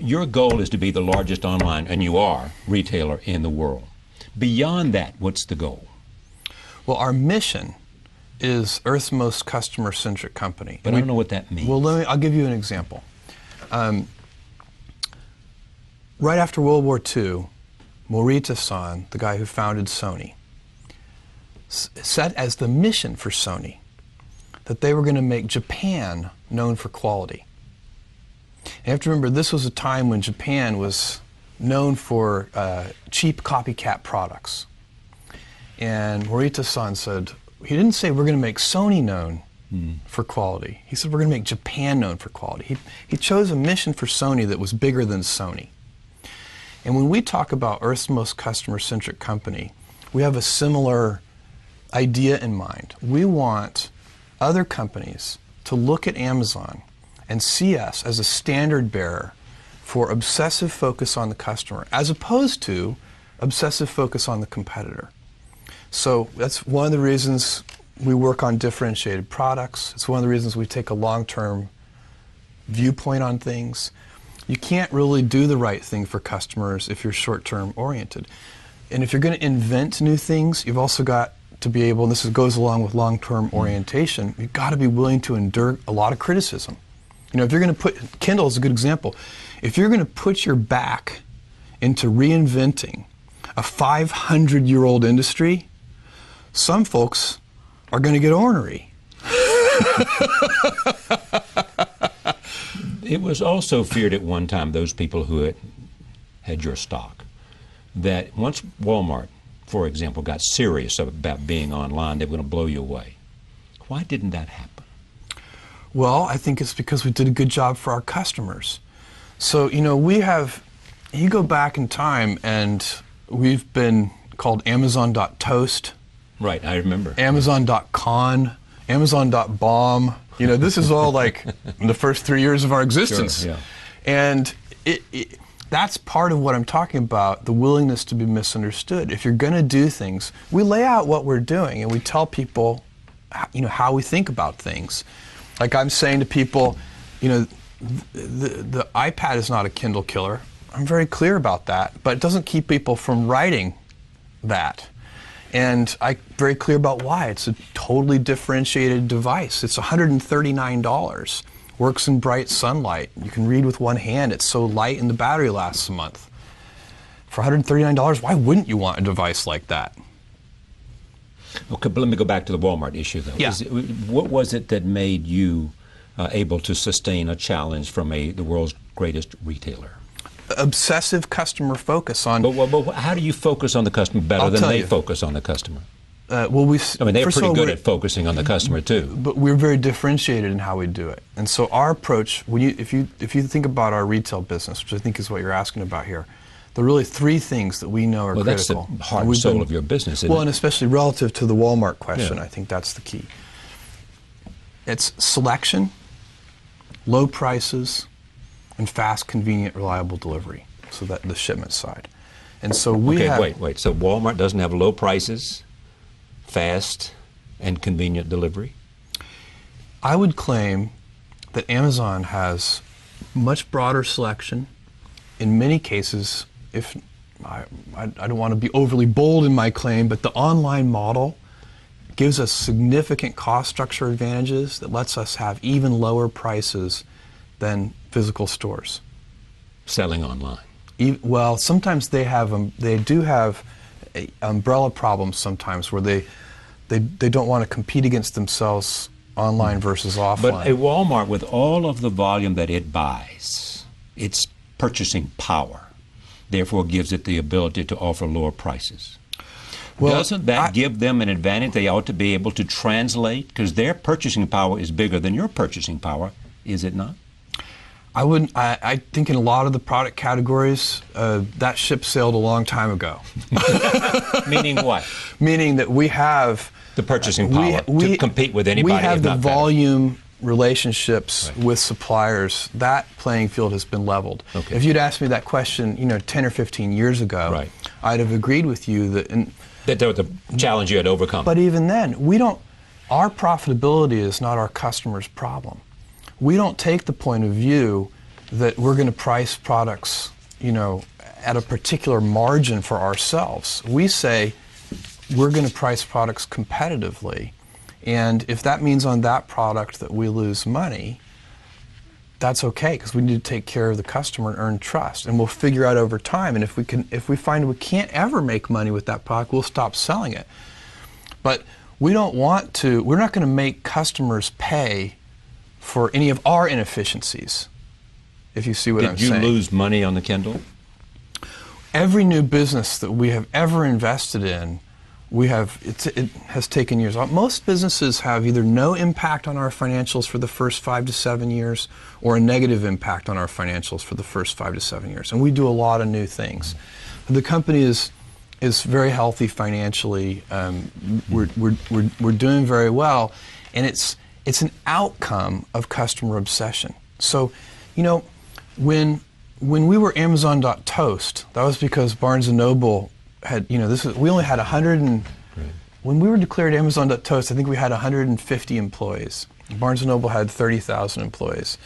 Your goal is to be the largest online, and you are, retailer in the world. Beyond that, what's the goal? Well, our mission is Earth's most customer-centric company. But I don't know what that means. Well, I'll give you an example. Right after World War II, Morita-san, the guy who founded Sony, set as the mission for Sony that they were going to make Japan known for quality. And you have to remember, this was a time when Japan was known for cheap copycat products. And Morita-san said, he didn't say we're going to make Sony known for quality. He said we're going to make Japan known for quality. He chose a mission for Sony that was bigger than Sony. And when we talk about Earth's most customer-centric company, we have a similar idea in mind. We want other companies to look at Amazon and see us as a standard bearer for obsessive focus on the customer, as opposed to obsessive focus on the competitor. So that's one of the reasons we work on differentiated products. It's one of the reasons we take a long-term viewpoint on things. You can't really do the right thing for customers if you're short-term oriented. And if you're going to invent new things, you've also got to be able, and this goes along with long-term orientation, you've got to be willing to endure a lot of criticism. You know, if you're going to put, Kindle is a good example, if you're going to put your back into reinventing a 500-year-old industry, some folks are going to get ornery. It was also feared at one time, those people who had your stock, that once Walmart, for example, got serious about being online, they were going to blow you away. Why didn't that happen? Well, I think it's because we did a good job for our customers. So, you know, you go back in time and we've been called Amazon.toast. Right, I remember. Amazon.con, Amazon.bomb. You know, this is all like in the first 3 years of our existence. Sure, yeah. And that's part of what I'm talking about, the willingness to be misunderstood. If you're going to do things, we lay out what we're doing and we tell people, you know, how we think about things. Like I'm saying to people, you know, the iPad is not a Kindle killer. I'm very clear about that, but it doesn't keep people from writing that. And I'm very clear about why. It's a totally differentiated device. It's $139. Works in bright sunlight. You can read with one hand. It's so light and the battery lasts a month. For $139, why wouldn't you want a device like that? Okay, but let me go back to the Walmart issue, though. Yeah. What was it that made you able to sustain a challenge from the world's greatest retailer? Obsessive customer focus on... But how do you focus on the customer better than they focus on the customer? Well, I mean, they're pretty good at focusing on the customer, too. But we're very differentiated in how we do it. And so our approach, if you think about our retail business, which I think is what you're asking about here, there are really three things that we know are critical. Well, that's the heart and soul of your business, isn't it? Well, and especially relative to the Walmart question, Yeah. I think that's the key. It's selection, low prices, and fast, convenient, reliable delivery. So that the shipment side. And so we have... wait. So Walmart doesn't have low prices, fast, and convenient delivery? I would claim that Amazon has much broader selection. In many cases, if I don't want to be overly bold in my claim, but the online model gives us significant cost structure advantages that lets us have even lower prices than physical stores. Selling online? Well, sometimes they do have umbrella problems sometimes where they don't want to compete against themselves online versus offline. But a Walmart, with all of the volume that it buys, its purchasing power, therefore gives it the ability to offer lower prices. Well, doesn't that give them an advantage they ought to be able to translate? Because their purchasing power is bigger than your purchasing power, is it not? I wouldn't. I think in a lot of the product categories, that ship sailed a long time ago. Meaning what? Meaning that we have the purchasing power to compete with anybody. We have the volume better. Relationships with suppliers. That playing field has been leveled. Okay. If you'd asked me that question, 10 or 15 years ago, I'd have agreed with you that that was the challenge you had overcome. But even then, our profitability is not our customer's problem. We don't take the point of view that we're going to price products, at a particular margin for ourselves. We say we're going to price products competitively, and if that means on that product that we lose money, that's okay, because we need to take care of the customer and earn trust, and we'll figure out over time. And if we find we can't ever make money with that product, we'll stop selling it. But we're not going to make customers pay for any of our inefficiencies, if you see what I'm saying. Did you lose money on the Kindle? Every new business that we have ever invested in, it has taken years. Most businesses have either no impact on our financials for the first 5 to 7 years, or a negative impact on our financials for the first 5 to 7 years. And we do a lot of new things. The company is very healthy financially. We're doing very well, and it's an outcome of customer obsession. So, when we were Amazon.toast, that was because Barnes & Noble had, we only had 100 and, when we were declared Amazon.toast, I think we had 150 employees. Barnes & Noble had 30,000 employees.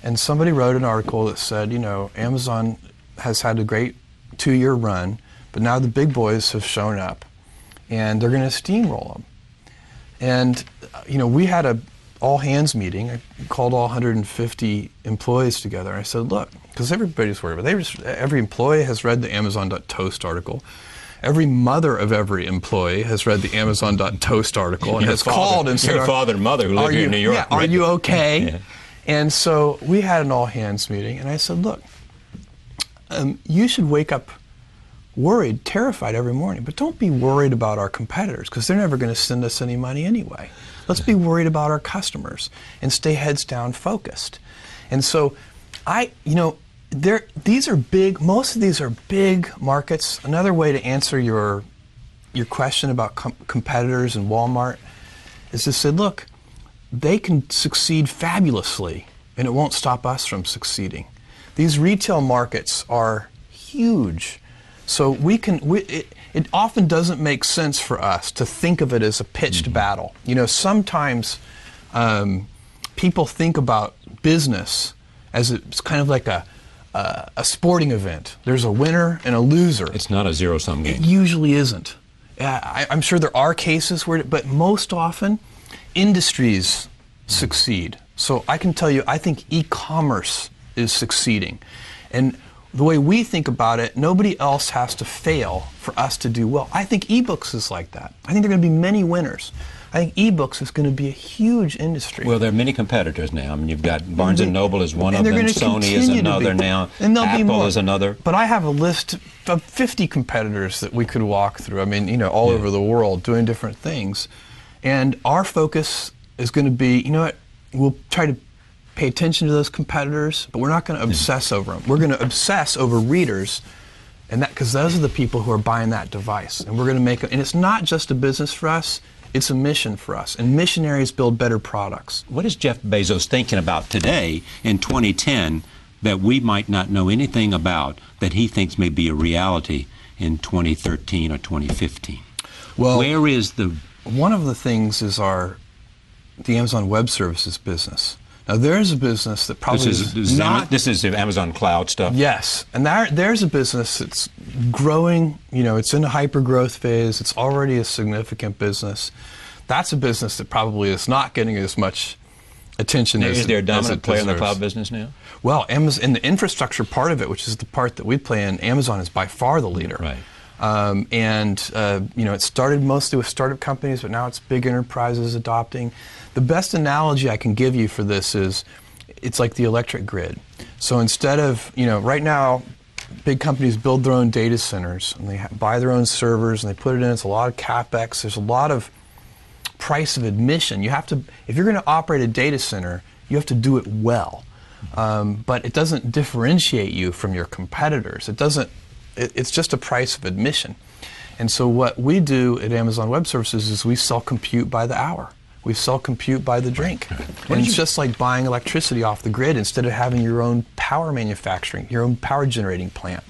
And somebody wrote an article that said, Amazon has had a great 2-year run, but now the big boys have shown up, and they're going to steamroll them. And, we had a all-hands meeting. I called all 150 employees together. I said, look, because everybody's worried about it. Every employee has read the Amazon.toast article. Every mother of every employee has read the Amazon.toast article and has called and said, your father and mother who live here in New York. Yeah, are you okay? Yeah. And so we had an all-hands meeting, and I said, look, you should wake up worried, terrified every morning, but don't be worried about our competitors, because they're never going to send us any money anyway. Let's be worried about our customers and stay heads down focused. And so these are big, most of these are big markets. Another way to answer your question about competitors and Walmart is to say, look, they can succeed fabulously, and it won't stop us from succeeding. These retail markets are huge. So it often doesn't make sense for us to think of it as a pitched battle. Sometimes people think about business as it's kind of like a sporting event. There's a winner and a loser. It's not a zero-sum game. It usually isn't. I'm sure there are cases where, but most often, industries succeed. So I can tell you, I think e-commerce is succeeding. And the way we think about it, nobody else has to fail for us to do well. I think ebooks is like that. I think there are going to be many winners. I think ebooks is going to be a huge industry. Well, there are many competitors now. I mean, you've got Barnes & Noble is one of them, Sony is another now, and Apple is another. But I have a list of 50 competitors that we could walk through. I mean, all over the world doing different things. And our focus is going to be, we'll try to pay attention to those competitors, but we're not going to obsess over them. We're going to obsess over readers, and that because those are the people who are buying that device. And we're going to make it. And it's not just a business for us; it's a mission for us. And missionaries build better products. What is Jeff Bezos thinking about today in 2010 that we might not know anything about that he thinks may be a reality in 2013 or 2015? Well, where is one of the things is the Amazon Web Services business. Now, there's a business that probably this is Amazon Cloud stuff? Yes. And there's a business that's growing. It's in a hyper-growth phase. It's already a significant business. That's a business that probably is not getting as much attention as it deserves. Is there a dominant player in the cloud business now? Well, Amazon, in the infrastructure part of it, which is the part that we play in, Amazon is by far the leader. Right. It started mostly with startup companies, but now it's big enterprises adopting. The best analogy I can give you for this is it's like the electric grid. So instead of, right now, big companies build their own data centers, and they buy their own servers, and they put it in. It's a lot of CapEx. There's a lot of price of admission. You have to, if you're going to operate a data center, you have to do it well. But it doesn't differentiate you from your competitors. It's just a price of admission. And so what we do at Amazon Web Services is we sell compute by the hour. We sell compute by the drink. And it's just like buying electricity off the grid instead of having your own power manufacturing, your own power generating plant.